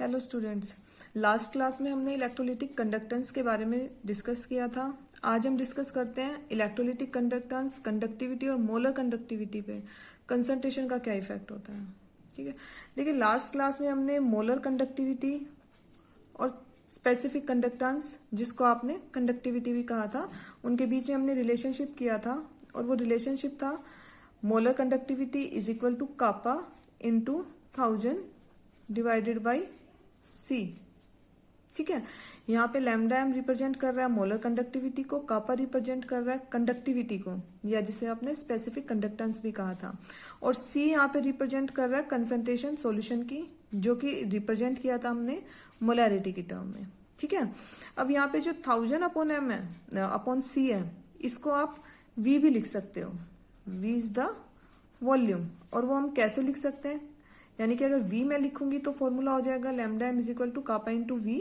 Hello students, last class में हमने electrolytic conductance के बारे में डिस्कस किया था। आज हम डिस्कस करते हैं इलेक्ट्रोलिटिक कंडक्टेंस, कंडक्टिविटी और मोलर कंडक्टिविटी पे कंसंट्रेशन का क्या इफेक्ट होता है। ठीक है, देखिए लास्ट क्लास में हमने मोलर कंडक्टिविटी और स्पेसिफिक कंडक्टेंस, जिसको आपने कंडक्टिविटी भी कहा था, उनके बीच में हमने रिलेशनशिप किया था। और वो रिलेशनशिप था molar conductivity is equal to kappa into 1000 divided by C. ठीक है, यहाँ पे लैम्डा एम रिप्रेजेंट कर रहा है मोलर कंडक्टिविटी को, कापा रिप्रेजेंट कर रहा है कंडक्टिविटी को, या जिसे आपने स्पेसिफिक कंडक्टेंस भी कहा था, और सी यहाँ पे रिप्रेजेंट कर रहा है कंसंट्रेशन सॉल्यूशन की, जो कि रिप्रेजेंट किया था हमने मोलैरिटी की टर्म में। ठीक है, अब यहाँ पे जो 1000 अपॉन एम है, अपॉन सी है, इसको आप वी भी लिख सकते हो। वी इज द वॉल्यूम, और वो हम कैसे लिख सकते हैं, यानी कि अगर v मैं लिखूंगी तो फॉर्मूला हो जाएगा lambda M is equal to kappa into v,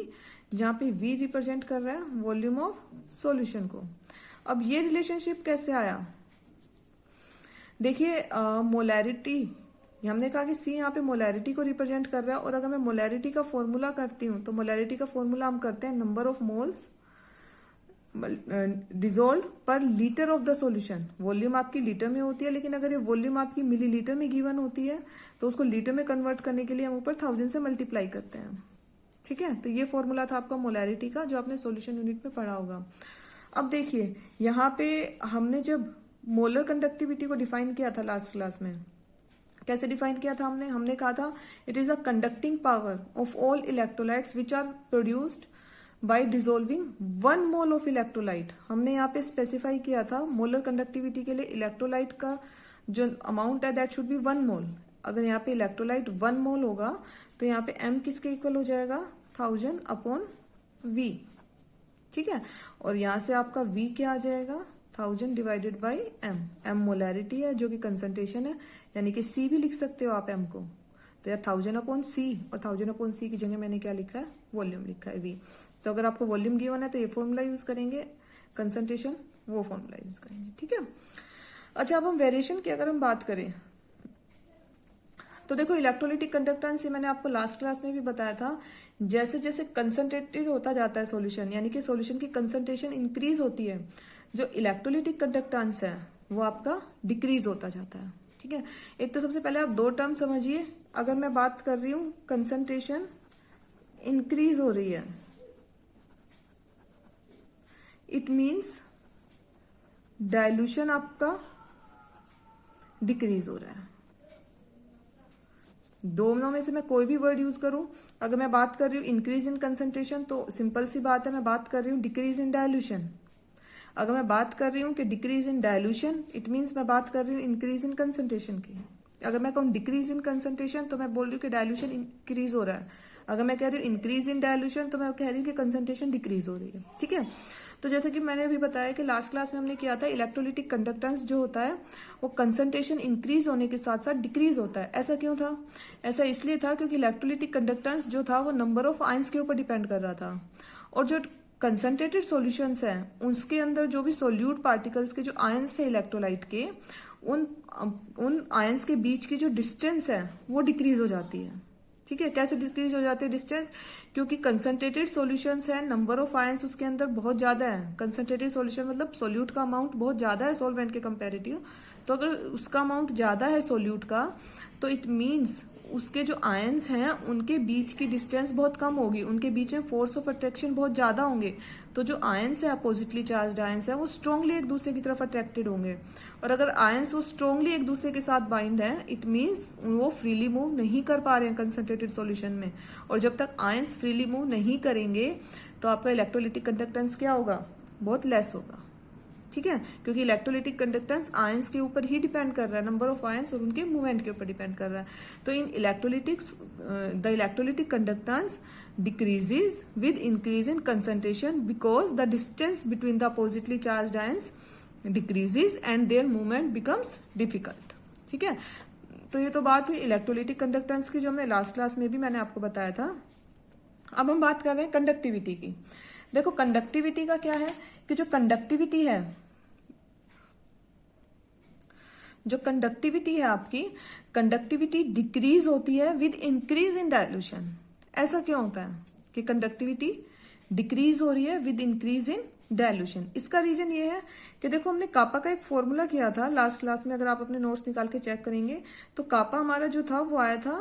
जहां पे v रिप्रेजेंट कर रहा है वॉल्यूम ऑफ सॉल्यूशन को। अब ये रिलेशनशिप कैसे आया, देखिए मोलैरिटी, हमने कहा कि c यहाँ पे मोलैरिटी को रिप्रेजेंट कर रहा है, और अगर मैं मोलैरिटी का फॉर्मूला करती हूँ तो मोलैरिटी का फॉर्मूला हम करते हैं नंबर ऑफ मोल्स डिजोल्व पर litre of the solution. Volume आपकी लीटर में होती है, लेकिन अगर ये वॉल्यूम आपकी मिलीलीटर में गिवन होती है तो उसको लीटर में कन्वर्ट करने के लिए हम ऊपर 1000 से मल्टीप्लाई करते हैं। ठीक है, तो ये फॉर्मूला था आपका मोलैरिटी का, जो आपने सॉल्यूशन यूनिट में पढ़ा होगा। अब देखिए यहाँ पे हमने जब मोलर कंडक्टिविटी को डिफाइन किया था लास्ट क्लास में, कैसे डिफाइन किया था हमने कहा था it is a conducting power of all electrolytes which are produced by dissolving 1 mole of electrolyte. हमने यहाँ पे स्पेसिफाई किया था मोलर कंडक्टिविटी के लिए इलेक्ट्रोलाइट का जो अमाउंट है दैट शुड बी 1 मोल। अगर यहाँ पे इलेक्ट्रोलाइट 1 मोल होगा तो यहाँ पे m किसके इक्वल हो जाएगा 1000 अपॉन v। ठीक है, और यहाँ से आपका v क्या आ जाएगा 1000 डिवाइडेड बाई m मोलैरिटी है, जो कि कंसंट्रेशन है, यानी कि c भी लिख सकते हो आप m को। तो यार 1000 अपॉन सी, और 1000 अपॉन सी की जगह मैंने क्या लिखा है वॉल्यूम लिखा है v। तो अगर आपको वॉल्यूम गिवन है तो ये फॉर्मूला यूज करेंगे, कंसंट्रेशन वो फॉर्मूला यूज करेंगे। ठीक है, अच्छा अब हम वेरिएशन की अगर हम बात करें तो देखो इलेक्ट्रोलिटिक कंडक्टेंस मैंने आपको लास्ट क्लास में भी बताया था, जैसे जैसे कंसंट्रेटेड होता जाता है सॉल्यूशन, यानी कि सॉल्यूशन की कंसंट्रेशन इंक्रीज होती है, जो इलेक्ट्रोलिटिक कंडक्टेंस है वो आपका डिक्रीज होता जाता है। ठीक है, एक तो सबसे पहले आप दो टर्म समझिए। अगर मैं बात कर रही हूं कंसंट्रेशन इंक्रीज हो रही है, इट मीन्स डाइल्यूशन आपका डिक्रीज हो रहा है। दोनों में से मैं कोई भी वर्ड यूज करूं, अगर मैं बात कर रही हूं इंक्रीज इन कंसंट्रेशन तो सिंपल सी बात है मैं बात कर रही हूं डिक्रीज इन डाइल्यूशन। अगर मैं बात कर रही हूं कि decrease in dilution, it means मैं बात कर रही हूं इंक्रीज इन कंसंट्रेशन की। अगर मैं कहूं डिक्रीज इन कंसंट्रेशन तो मैं बोल रही हूँ कि डाइल्यूशन इंक्रीज हो रहा है। अगर मैं कह रही हूँ इंक्रीज इन डाइल्यूशन तो मैं कह रही हूँ कि कंसंट्रेशन डिक्रीज हो रही है। ठीक है, तो जैसे कि मैंने अभी बताया कि लास्ट क्लास में हमने किया था इलेक्ट्रोलिटिक कंडक्टेंस जो होता है वो कंसंट्रेशन इंक्रीज होने के साथ साथ डिक्रीज होता है। ऐसा क्यों था, ऐसा इसलिए था क्योंकि इलेक्ट्रोलिटिक कंडक्टेंस जो था वो नंबर ऑफ आयंस के ऊपर डिपेंड कर रहा था, और जो कंसंट्रेटेड सॉल्यूशंस हैं उसके अंदर जो भी सोल्यूट पार्टिकल्स के जो आयंस थे इलेक्ट्रोलाइट के, उन आयंस के बीच की जो डिस्टेंस है वो डिक्रीज हो जाती है। ठीक है, कैसे डिक्रीज हो जाती है डिस्टेंस, क्योंकि कंसंट्रेटेड सॉल्यूशंस है, नंबर ऑफ आयंस उसके अंदर बहुत ज्यादा है। कंसंट्रेटेड सॉल्यूशन मतलब सोल्यूट का अमाउंट बहुत ज्यादा है सॉल्वेंट के कंपैरेटिव, तो अगर उसका अमाउंट ज्यादा है सोल्यूट का तो इट मीन्स उसके जो आयंस हैं उनके बीच की डिस्टेंस बहुत कम होगी, उनके बीच में फोर्स ऑफ अट्रैक्शन बहुत ज्यादा होंगे, तो जो आयंस है अपोजिटली चार्ज्ड आयंस है वो स्ट्रांगली एक दूसरे की तरफ अट्रैक्टेड होंगे। और अगर आयंस वो स्ट्रांगली एक दूसरे के साथ बाइंड है, इट मीन्स वो फ्रीली मूव नहीं कर पा रहे हैं कंसंट्रेटेड सॉल्यूशन में, और जब तक आयंस फ्रीली मूव नहीं करेंगे तो आपका इलेक्ट्रोलिटिक कंडक्टेंस क्या होगा, बहुत लेस होगा। ठीक है, क्योंकि इलेक्ट्रोलिटिक कंडक्टेंस आयंस के ऊपर ही डिपेंड कर रहा है, नंबर ऑफ आयंस और उनके मूवमेंट के ऊपर डिपेंड कर रहा है। तो in electrolytics the electrolytic conductance decreases with increase in concentration because the distance between the oppositely charged ions decreases and their movement becomes difficult. ठीक है, तो ये तो बात हुई इलेक्ट्रोलिटिक कंडक्टेंस की, जो हमने लास्ट क्लास में भी मैंने आपको बताया था। अब हम बात कर रहे हैं कंडक्टिविटी की। देखो कंडक्टिविटी का क्या है कि जो कंडक्टिविटी है आपकी, कंडक्टिविटी डिक्रीज होती है विद इंक्रीज इन डाइल्यूशन। ऐसा क्यों होता है कि कंडक्टिविटी डिक्रीज हो रही है विद इंक्रीज इन डायल्यूशन? इसका रीजन ये है कि देखो हमने कापा का एक फॉर्मूला किया था लास्ट क्लास में, अगर आप अपने नोट्स निकाल के चेक करेंगे तो कापा हमारा जो था वो आया था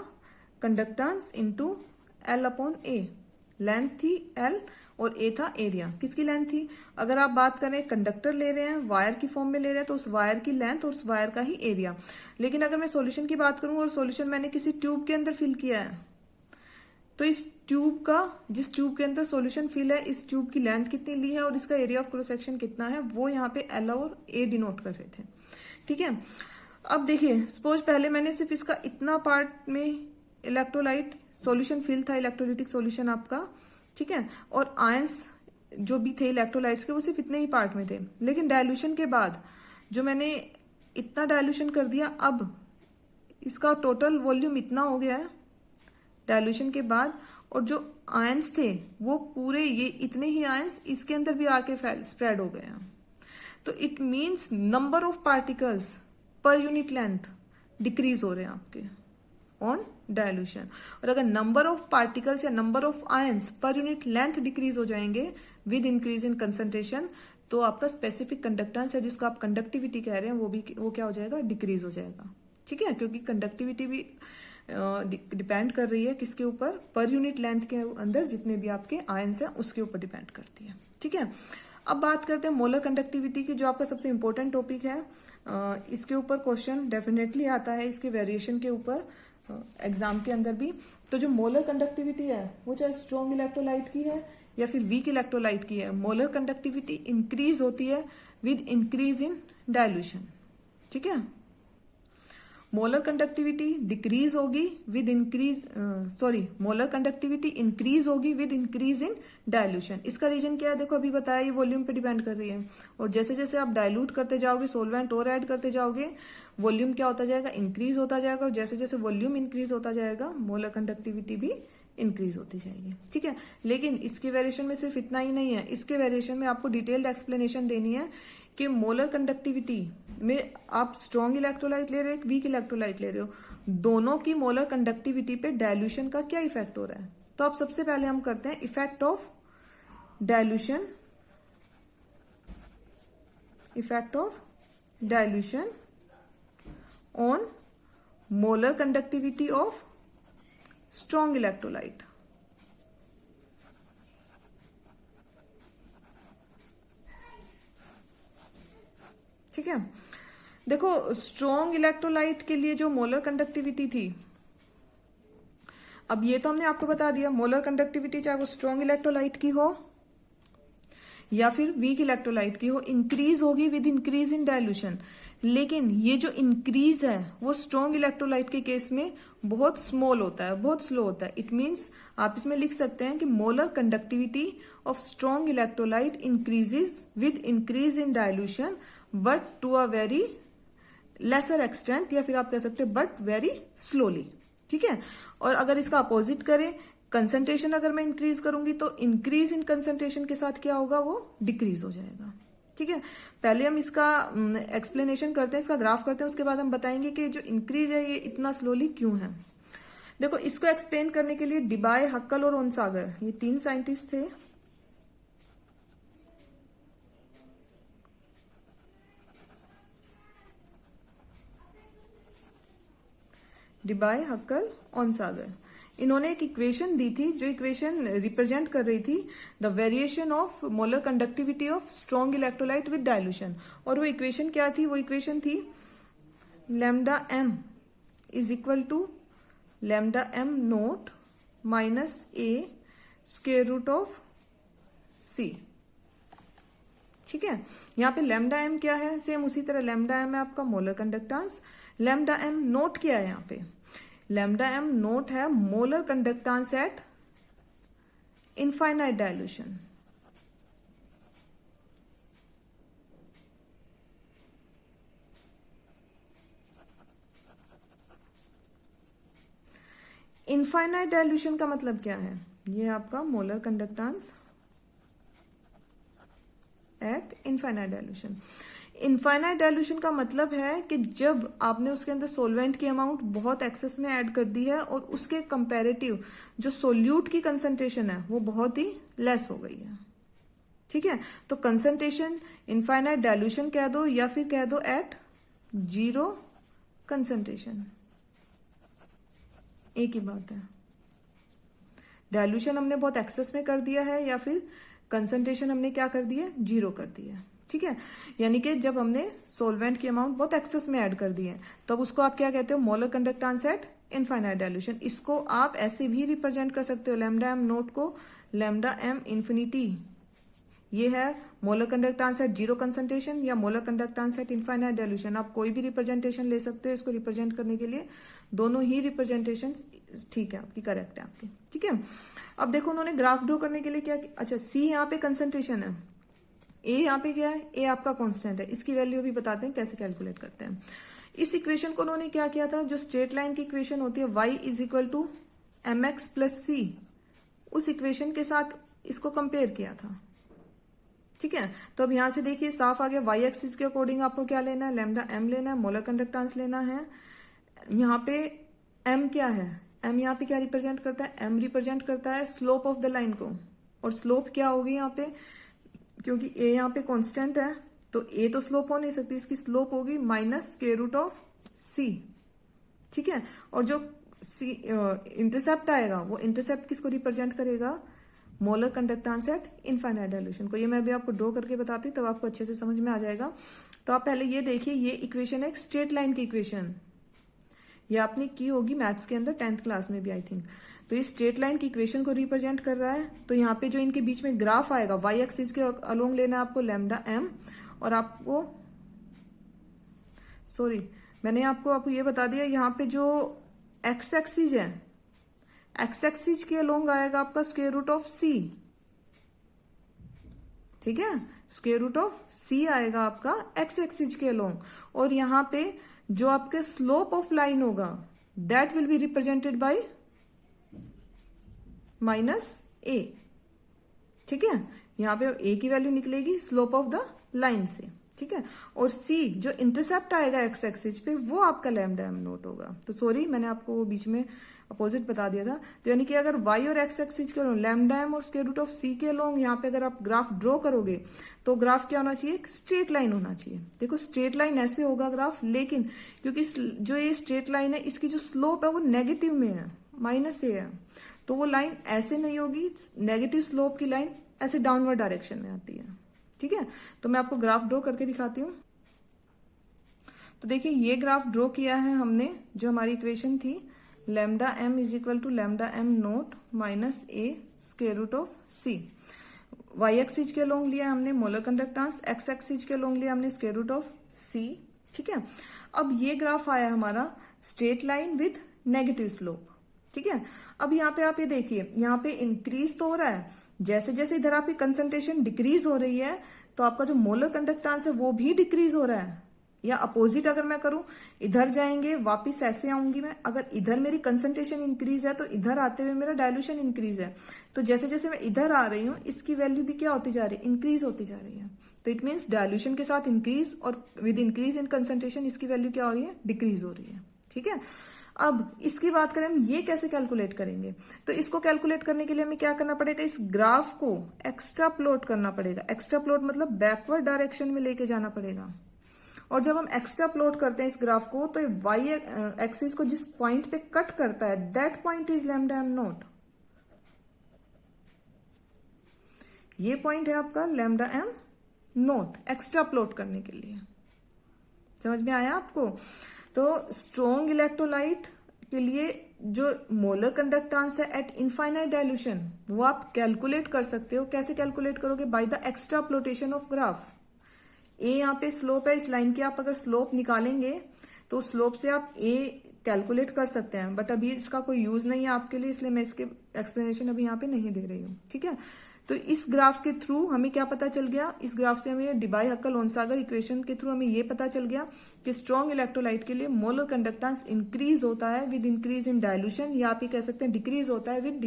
कंडक्टेंस इंटू एल अपॉन ए। लेंथ थी एल और ए था एरिया। किसकी लेंथ थी? अगर आप बात करें कंडक्टर ले रहे हैं, वायर की फॉर्म में ले रहे हैं, तो उस वायर की लेंथ और उस वायर का ही एरिया। लेकिन अगर मैं सॉल्यूशन की बात करूं और सॉल्यूशन मैंने किसी ट्यूब के अंदर फिल किया है, तो इस ट्यूब का, जिस ट्यूब के अंदर सॉल्यूशन फिल है, इस ट्यूब की लेंथ कितनी ली है और इसका एरिया ऑफ क्रॉस सेक्शन कितना है, वो यहाँ पे एल और ए डिनोट कर रहे थे। ठीक है, अब देखिए सपोज पहले मैंने सिर्फ इसका इतना पार्ट में इलेक्ट्रोलाइट सॉल्यूशन फिल था, इलेक्ट्रोलिटिक सॉल्यूशन आपका, ठीक है, और आयंस जो भी थे इलेक्ट्रोलाइट्स के वो सिर्फ इतने ही पार्ट में थे। लेकिन डायल्यूशन के बाद जो मैंने इतना डायल्यूशन कर दिया, अब इसका टोटल वॉल्यूम इतना हो गया है डायल्यूशन के बाद, और जो आयंस थे वो पूरे ये इतने ही आयंस इसके अंदर भी आके स्प्रेड हो गए हैं। तो it means number of particles per unit length decrease हो रहे हैं आपके ऑन डायल्यूशन। और अगर नंबर ऑफ पार्टिकल्स या number of ions per unit length decrease हो जाएंगे विद इंक्रीज इन कंसंट्रेशन, तो आपका स्पेसिफिक कंडक्टेंस है जिसको आप कंडक्टिविटी कह रहे हैं वो क्या हो जाएगा? डिक्रीज हो जाएगा। ठीक है, क्योंकि कंडक्टिविटी भी डिपेंड कर रही है किसके ऊपर? पर यूनिट लेंथ के अंदर जितने भी आपके आयंस हैं उसके ऊपर डिपेंड करती है। ठीक है, अब बात करते हैं मोलर कंडक्टिविटी की, जो आपका सबसे इंपॉर्टेंट टॉपिक है। इसके ऊपर क्वेश्चन डेफिनेटली आता है, इसके वेरिएशन के ऊपर एग्जाम के अंदर भी। तो जो मोलर कंडक्टिविटी है वो चाहे स्ट्रॉन्ग इलेक्ट्रोलाइट की है या फिर वीक इलेक्ट्रोलाइट की है, मोलर कंडक्टिविटी इंक्रीज होती है विद इंक्रीज इन डायल्यूशन। ठीक है, मोलर कंडक्टिविटी डिक्रीज होगी with increase molar conductivity increase होगी विद इंक्रीज इन डायल्यूशन। इसका रीजन क्या है? देखो अभी बताया, ये वॉल्यूम पे डिपेंड कर रही है, और जैसे जैसे आप डाइल्यूट करते जाओगे, सोलवेंट और ऐड करते जाओगे, वॉल्यूम क्या होता जाएगा? इंक्रीज होता जाएगा, और जैसे जैसे वॉल्यूम इंक्रीज होता जाएगा मोलर कंडक्टिविटी भी इंक्रीज होती जाएगी। ठीक है, लेकिन इसके वेरिएशन में सिर्फ इतना ही नहीं है, इसके वेरिएशन में आपको डिटेल्ड एक्सप्लेनेशन देनी है कि मोलर कंडक्टिविटी में आप स्ट्रॉन्ग इलेक्ट्रोलाइट ले रहे हो, वीक इलेक्ट्रोलाइट ले रहे हो, दोनों की मोलर कंडक्टिविटी पे डायल्यूशन का क्या इफेक्ट हो रहा है। तो अब सबसे पहले हम करते हैं effect of dilution, on molar conductivity of strong electrolyte. ठीक है, देखो स्ट्रॉन्ग इलेक्ट्रोलाइट के लिए जो मोलर कंडक्टिविटी थी, अब ये तो हमने आपको बता दिया, मोलर कंडक्टिविटी चाहे वो स्ट्रॉन्ग इलेक्ट्रोलाइट की हो या फिर वीक इलेक्ट्रोलाइट की हो, इंक्रीज होगी विद इंक्रीज इन डायल्यूशन। लेकिन ये जो इंक्रीज है वो स्ट्रॉन्ग इलेक्ट्रोलाइट के केस में बहुत स्मॉल होता है, बहुत स्लो होता है। इट मींस आप इसमें लिख सकते हैं कि molar conductivity of strong electrolyte increases with increase in dilution but to a very lesser extent, या फिर आप कह सकते हैं बट वेरी स्लोली। ठीक है, और अगर इसका अपोजिट करें, कंसंट्रेशन अगर मैं इंक्रीज करूंगी तो इंक्रीज इन कंसंट्रेशन के साथ क्या होगा? वो डिक्रीज हो जाएगा। ठीक है, पहले हम इसका एक्सप्लेनेशन करते हैं, इसका ग्राफ करते हैं, उसके बाद हम बताएंगे कि जो इंक्रीज है ये इतना स्लोली क्यों है। देखो इसको एक्सप्लेन करने के लिए डिबाय, हक्कल और ओनसागर, ये 3 साइंटिस्ट थे। डिबाय, हक्कल, ओनसागर, इन्होंने एक इक्वेशन दी थी, जो इक्वेशन रिप्रेजेंट कर रही थी the variation of molar conductivity of strong electrolyte with dilution. और वो इक्वेशन क्या थी? वो इक्वेशन थी lambda M is equal to lambda M note minus A square root of C. ठीक है, यहाँ पे लैम्डा एम क्या है? सेम उसी तरह लैम्डा एम है आपका molar conductance. Lambda M naught क्या है? यहाँ पे लैम्डा एम नोट है molar conductance at infinite dilution. Infinite dilution का मतलब क्या है? ये आपका molar conductance at infinite dilution. Infinite dilution का मतलब है कि जब आपने उसके अंदर सोलवेंट की अमाउंट बहुत एक्सेस में ऐड कर दी है और उसके कंपैरेटिव जो सोल्यूट की कंसंट्रेशन है वो बहुत ही लेस हो गई है। ठीक है, तो कंसंट्रेशन इनफाइनाइट डाइल्यूशन कह दो या फिर कह दो एट जीरो कंसंट्रेशन, एक ही बात है। डाइल्यूशन हमने बहुत एक्सेस में कर दिया है या फिर कंसंट्रेशन हमने क्या कर दिया, जीरो कर दिया है। ठीक है, यानी कि जब हमने सोलवेंट की अमाउंट बहुत एक्सेस में ऐड कर दी है तब उसको आप क्या कहते हो, molar conductance at infinite dilution. इसको आप ऐसे भी रिप्रेजेंट कर सकते हो, लैम्डा एम नोट को लैम्डा एम इंफिनिटी, ये है molar conductance at zero concentration या molar conductance at infinite dilution. आप कोई भी रिप्रेजेंटेशन ले सकते हो इसको रिप्रेजेंट करने के लिए, दोनों ही रिप्रेजेंटेशन ठीक है आपकी, करेक्ट है आपकी। ठीक है, अब देखो उन्होंने ग्राफ ड्रॉ करने के लिए क्या, अच्छा सी यहाँ पे कंसंट्रेशन है, ए यहाँ पे क्या है, ए आपका कांस्टेंट है, इसकी वैल्यू भी बताते हैं कैसे कैलकुलेट करते हैं। इस इक्वेशन को उन्होंने क्या किया था, जो स्ट्रेट लाइन की इक्वेशन होती है y is equal to M X plus C, उस इक्वेशन के साथ इसको कंपेयर किया था। ठीक है, तो अब यहां से देखिए साफ आ गया, y एक्सिस के अकॉर्डिंग आपको क्या लेना है, लैम्डा m लेना है, मोलर कंडक्टेंस लेना है। यहाँ पे m क्या है, m यहाँ पे क्या रिप्रेजेंट करता है, m रिप्रेजेंट करता है स्लोप ऑफ द लाइन को, और स्लोप क्या होगी यहाँ पे, क्योंकि a यहाँ पे कांस्टेंट है तो a तो स्लोप हो नहीं सकती, इसकी स्लोप होगी minus square root of c। ठीक है, और जो c इंटरसेप्ट आएगा वो इंटरसेप्ट किसको रिप्रेजेंट करेगा, molar conductance at infinite dilution को। ये मैं भी आपको ड्रॉ करके बताती तब आपको अच्छे से समझ में आ जाएगा। तो आप पहले ये देखिए, ये इक्वेशन है स्ट्रेट लाइन की इक्वेशन, ये आपने की होगी मैथ्स के अंदर 10th क्लास में भी आई थिंक। तो ये स्ट्रेट लाइन की इक्वेशन को रिप्रेजेंट कर रहा है। तो यहाँ पे जो इनके बीच में ग्राफ आएगा, वाई एक्सिस के अलोंग लेना है आपको लैम्डा एम, और आपको मैंने आपको ये बता दिया, यहाँ पे जो एक्स एक्सिस है, एक्स एक्सिस के अलोंग आएगा आपका स्क्वायर रूट ऑफ सी। ठीक है, स्क्वायर रूट ऑफ सी आएगा आपका एक्स एक्सिस के अलोंग, और यहां पे जो आपके स्लोप ऑफ लाइन होगा that will be represented by minus A. ठीक है, यहां पे ए की वैल्यू निकलेगी स्लोप ऑफ द लाइन से। ठीक है, और सी जो इंटरसेप्ट आएगा एक्स एक्सिस पे वो आपका लैम्डा एम नोट होगा। तो सॉरी मैंने आपको वो बीच में अपोजिट बता दिया था। तो यानी कि अगर y और x एक्सिस के अलोंग लैम्डा एम और स्क्वायर रूट ऑफ c के अलोंग यहाँ पे अगर आप ग्राफ ड्रॉ करोगे तो ग्राफ क्या होना चाहिए, एक स्ट्रेट लाइन होना चाहिए। देखो स्ट्रेट लाइन ऐसे होगा ग्राफ, लेकिन क्योंकि जो ये स्ट्रेट लाइन है इसकी जो स्लोप है वो नेगेटिव में है, माइनस से है, तो वो लाइन ऐसे नहीं होगी, नेगेटिव स्लोप की लाइन ऐसे डाउनवर्ड डायरेक्शन में आती है। ठीक है, तो मैं आपको ग्राफ ड्रॉ करके दिखाती हूँ। तो देखिए ये ग्राफ ड्रॉ किया है हमने, जो हमारी इक्वेशन थी lambda M is equal to lambda M note minus A square root of c. Y axis के अलोंग लिया हमने मोलर कंडक्टेंस, एक्स एक्सिस के अलोंग लिया हमने स्क्वायर रूट ऑफ सी। ठीक है, अब ये ग्राफ आया हमारा straight line with negative slope. ठीक है, अब यहाँ पे आप ये देखिए, यहाँ पे इंक्रीज तो हो रहा है, जैसे जैसे इधर आपकी कंसंट्रेशन डिक्रीज हो रही है तो आपका जो मोलर कंडक्टेंस है वो भी डिक्रीज हो रहा है। या अपोजिट अगर मैं करूं, इधर जाएंगे वापिस ऐसे आऊंगी मैं, अगर इधर मेरी कंसंट्रेशन इंक्रीज है तो इधर आते हुए मेरा डाइल्यूशन इंक्रीज है। तो जैसे जैसे मैं इधर आ रही हूं इसकी वैल्यू भी क्या होती जा रही है, इंक्रीज होती जा रही है। तो इट मीन्स डाइल्यूशन के साथ इंक्रीज और विद इंक्रीज इन कंसंट्रेशन इसकी वैल्यू क्या हो रही है, डिक्रीज हो रही है। ठीक है, अब इसकी बात करें हम ये कैसे कैलकुलेट करेंगे, तो इसको कैलकुलेट करने के लिए हमें क्या करना पड़ेगा, इस ग्राफ को एक्स्ट्रा प्लॉट करना पड़ेगा। एक्स्ट्रा प्लॉट मतलब बैकवर्ड डायरेक्शन में लेके जाना पड़ेगा। और जब हम एक्स्ट्रा प्लॉट करते हैं इस ग्राफ को तो वाई एक्सिस को जिस पॉइंट पे कट करता है that point is lambda M naught. ये पॉइंट है आपका lambda M naught, extra plot करने के लिए। समझ में आया आपको? तो स्ट्रॉन्ग इलेक्ट्रोलाइट के लिए जो मोलर कंडक्टेंस है एट इनफाइनाइट डाइल्यूशन वो आप कैलकुलेट कर सकते हो। कैसे कैलकुलेट करोगे, by the extrapolation of graph. ए यहाँ पे स्लोप है, इस लाइन की आप अगर स्लोप निकालेंगे तो स्लोप से आप ए कैलकुलेट कर सकते हैं, बट अभी इसका कोई यूज नहीं है आपके लिए, इसलिए मैं इसके एक्सप्लेनेशन अभी यहाँ पे नहीं दे रही हूँ। ठीक है, तो इस ग्राफ के थ्रू हमें क्या पता चल गया, इस ग्राफ से हमें डिबाई हक्कल ओनसागर इक्वेशन के थ्रू हमें ये पता चल गया कि स्ट्रॉन्ग इलेक्ट्रोलाइट के लिए मोलर कंडक्टेंस इंक्रीज होता है विद इंक्रीज इन डाइल्यूशन, या आप ये कह सकते हैं डिक्रीज होता है विद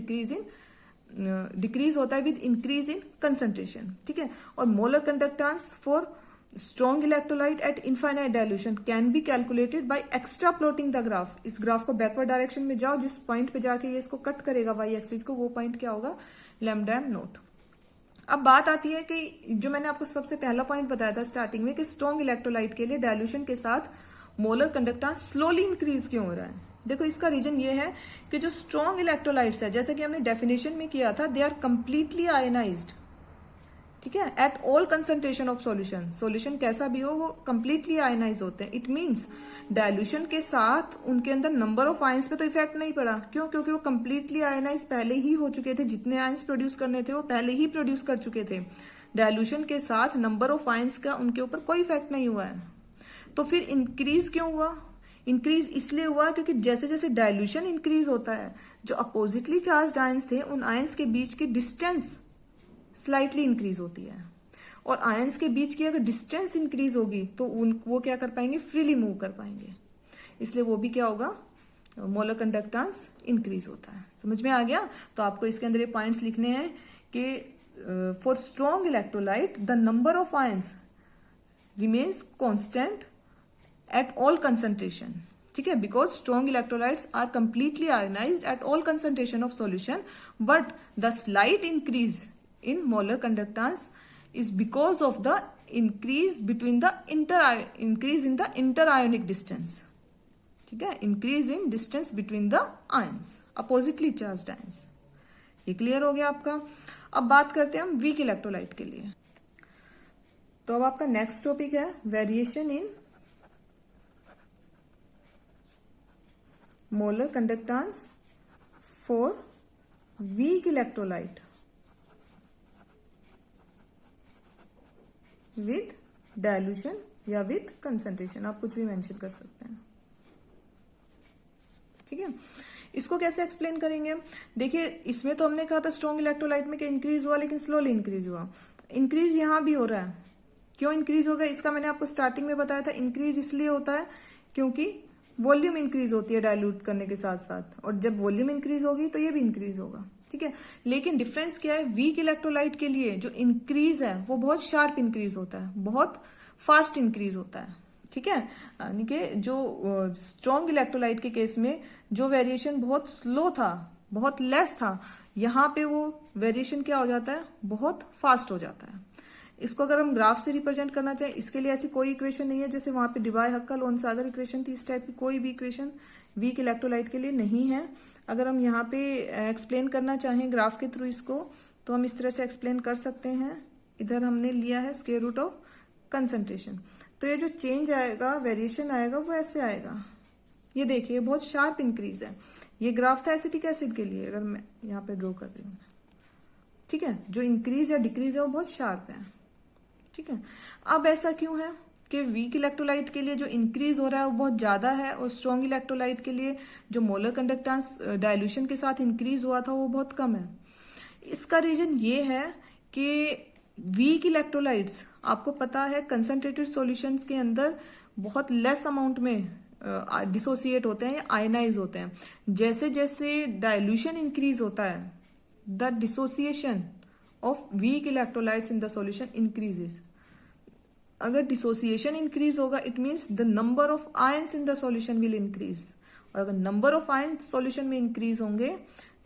डिक्रीज होता है विद इंक्रीज इन कंसंट्रेशन। ठीक है, और molar conductance for strong electrolyte eight infinite dilution can be calculated by extra plotting the graph. इस ग्राफ को बैकवर्ड डायरेक्शन में जाओ, जिस पॉइंट पे जाके ये इसको कट करेगा वाई एक्सिस को, वो पॉइंट क्या होगा, लैम्डा एम नोट। अब बात आती है कि जो मैंने आपको सबसे पहला पॉइंट बताया था स्टार्टिंग में कि स्ट्रॉन्ग इलेक्ट्रोलाइट के लिए डायल्यूशन के साथ मोलर कंडक्टेंस स्लोली इंक्रीज क्यों हो रहा है। देखो इसका रीजन ये है कि जो स्ट्रॉन्ग इलेक्ट्रोलाइट्स है, जैसे कि हमने डेफिनेशन में किया था, दे आर कंप्लीटली आयनाइज्ड, ठीक है, eight all concentration of solution. Solution कैसा भी हो वो कंप्लीटली आयनाइज होते हैं। इट मींस डायल्यूशन के साथ उनके अंदर नंबर ऑफ आयंस पे तो इफेक्ट नहीं पड़ा। क्यों? क्योंकि वो कंप्लीटली आयनाइज पहले ही हो चुके थे, जितने आयंस प्रोड्यूस करने थे वो पहले ही प्रोड्यूस कर चुके थे। डायल्यूशन के साथ नंबर ऑफ आयंस का उनके ऊपर कोई इफेक्ट नहीं हुआ है। तो फिर इंक्रीज क्यों हुआ? इंक्रीज इसलिए हुआ क्योंकि जैसे जैसे डायल्यूशन इंक्रीज होता है, जो अपोजिटली चार्ज आयंस थे उन आयंस के बीच की डिस्टेंस स्लाइटली इंक्रीज होती है, और आयंस के बीच की अगर डिस्टेंस इंक्रीज होगी तो वो क्या कर पाएंगे, फ्रीली मूव कर पाएंगे। इसलिए वो भी क्या होगा, मोलर कंडक्टेंस इंक्रीज होता है। समझ में आ गया? तो आपको इसके अंदर ये पॉइंट्स लिखने हैं कि for strong electrolyte the number of ions remains constant at all concentration, ठीक है, because strong electrolytes are completely ionised at all concentration of solution, but the slight increase in molar conductance is because of the increase between the increase in the interionic distance, ठीक है, increase in distance between the ions, oppositely charged ions। ये clear हो गया आपका। अब बात करते हैं हम वीक इलेक्ट्रोलाइट के लिए। तो अब आपका नेक्स्ट टॉपिक है variation in molar conductance for weak electrolyte with dilution या विद कंसंट्रेशन, आप कुछ भी मेंशन कर सकते हैं, ठीक है। इसको कैसे एक्सप्लेन करेंगे? देखिए इसमें तो हमने कहा था स्ट्रॉन्ग इलेक्ट्रोलाइट में कि इंक्रीज हुआ, लेकिन स्लोली इंक्रीज हुआ। इंक्रीज यहां भी हो रहा है। क्यों इंक्रीज होगा? इसका मैंने आपको स्टार्टिंग में बताया था। इंक्रीज इसलिए होता है क्योंकि वॉल्यूम इंक्रीज होती है डायल्यूट करने के साथ साथ, और जब वॉल्यूम इंक्रीज होगी तो ये भी इंक्रीज होगा, ठीक है। लेकिन डिफरेंस क्या है, वीक इलेक्ट्रोलाइट के लिए जो इंक्रीज है वो बहुत शार्प इंक्रीज होता है, बहुत फास्ट इंक्रीज होता है, ठीक है। यानी कि जो स्ट्रॉन्ग इलेक्ट्रोलाइट के केस में जो वेरिएशन बहुत स्लो था, बहुत लेस था, यहां पे वो वेरिएशन क्या हो जाता है, बहुत फास्ट हो जाता है। इसको अगर हम ग्राफ से रिप्रेजेंट करना चाहें, इसके लिए ऐसी कोई इक्वेशन नहीं है जैसे वहां पे डिबाय हक्का लोनसागर इक्वेशन थी, इस टाइप की कोई भी इक्वेशन वीक इलेक्ट्रोलाइट के लिए नहीं है। अगर हम यहाँ पे एक्सप्लेन करना चाहें ग्राफ के थ्रू इसको, तो हम इस तरह से एक्सप्लेन कर सकते हैं। इधर हमने लिया है स्क्वायर रूट ऑफ कंसंट्रेशन, तो ये जो चेंज आएगा, वेरिएशन आएगा, वो ऐसे आएगा। ये देखिए बहुत शार्प इंक्रीज है। ये ग्राफ था एसिटिक एसिड के लिए, अगर मैं यहाँ पे ड्रॉ कर रही हूँ, ठीक है। जो इंक्रीज या डिक्रीज है वो बहुत शार्प है, ठीक है। अब ऐसा क्यों है कि वीक इलेक्ट्रोलाइट के लिए जो इंक्रीज हो रहा है वो बहुत ज्यादा है, और स्ट्रॉन्ग इलेक्ट्रोलाइट के लिए जो मोलर कंडक्टेंस डायल्यूशन के साथ इंक्रीज हुआ था वो बहुत कम है। इसका रीजन ये है कि वीक इलेक्ट्रोलाइट्स, आपको पता है, कंसंट्रेटेड सॉल्यूशंस के अंदर बहुत लेस अमाउंट में डिसोसिएट होते हैं या आयनाइज होते हैं। जैसे जैसे डायल्यूशन इंक्रीज होता है, the dissociation of weak electrolytes in the solution increases. अगर डिसोसिएशन इंक्रीज होगा, it means the number of ions in the solution will increase, और अगर नंबर ऑफ आयंस सॉल्यूशन में इंक्रीज होंगे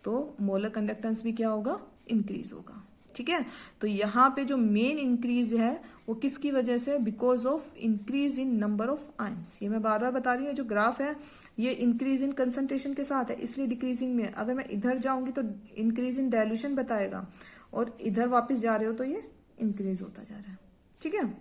तो मोलर कंडक्टेंस भी क्या होगा, इंक्रीज होगा, ठीक है। तो यहाँ पे जो मेन इंक्रीज है वो किसकी वजह से, because of increase in number of ions. ये मैं बार बार बता रही हूँ, जो ग्राफ है ये इंक्रीज इन कंसंट्रेशन के साथ है, इसलिए डिक्रीजिंग में। अगर मैं इधर जाऊंगी तो इंक्रीज इन डायल्यूशन बताएगा, और इधर वापस जा रहे हो तो ये इंक्रीज होता जा रहा है, ठीक है।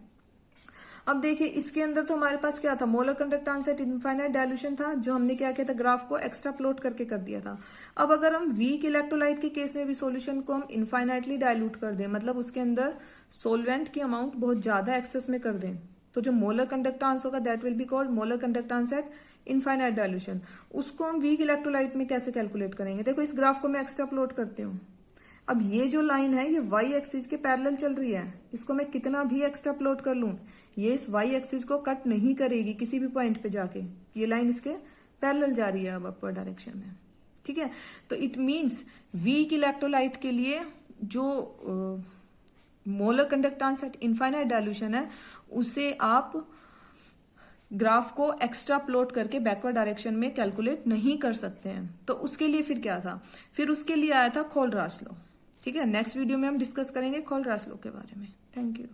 अब देखिए इसके अंदर तो हमारे पास क्या था, molar conductance at infinite dilution था, जो हमने क्या किया था, ग्राफ को एक्स्ट्रा प्लॉट करके कर दिया था। अब अगर हम वीक इलेक्ट्रोलाइट के केस में भी सॉल्यूशन को हम इनफाइनाइटली डायल्यूट कर दें, मतलब उसके अंदर सोलवेंट की अमाउंट बहुत ज्यादा एक्सेस में कर दें, तो जो मोलर कंडक्टेंस होगा that will be called molar conductance at infinite dilution. उसको हम वीक इलेक्ट्रोलाइट में कैसे कैलकुलेट करेंगे? देखो इस ग्राफ को मैं एक्स्ट्रा प्लॉट करती हूँ। अब ये जो लाइन है ये वाई एक्सिस के पैरेलल चल रही है, इसको मैं कितना भी एक्स्ट्रा प्लॉट कर लूं, ये इस वाई एक्सिस को कट नहीं करेगी किसी भी पॉइंट पे जाके। ये लाइन इसके पैरेलल जा रही है अब अपर डायरेक्शन में, ठीक है। तो इट मींस वीक इलेक्ट्रोलाइट के लिए जो molar conductance at infinite dilution है, उसे आप ग्राफ को एक्स्ट्रा प्लॉट करके बैकवर्ड डायरेक्शन में कैलकुलेट नहीं कर सकते हैं। तो उसके लिए फिर क्या था, फिर उसके लिए आया था खोलरास लॉ। ठीक है, नेक्स्ट वीडियो में हम डिस्कस करेंगे खोलरास लॉ के बारे में। Thank you.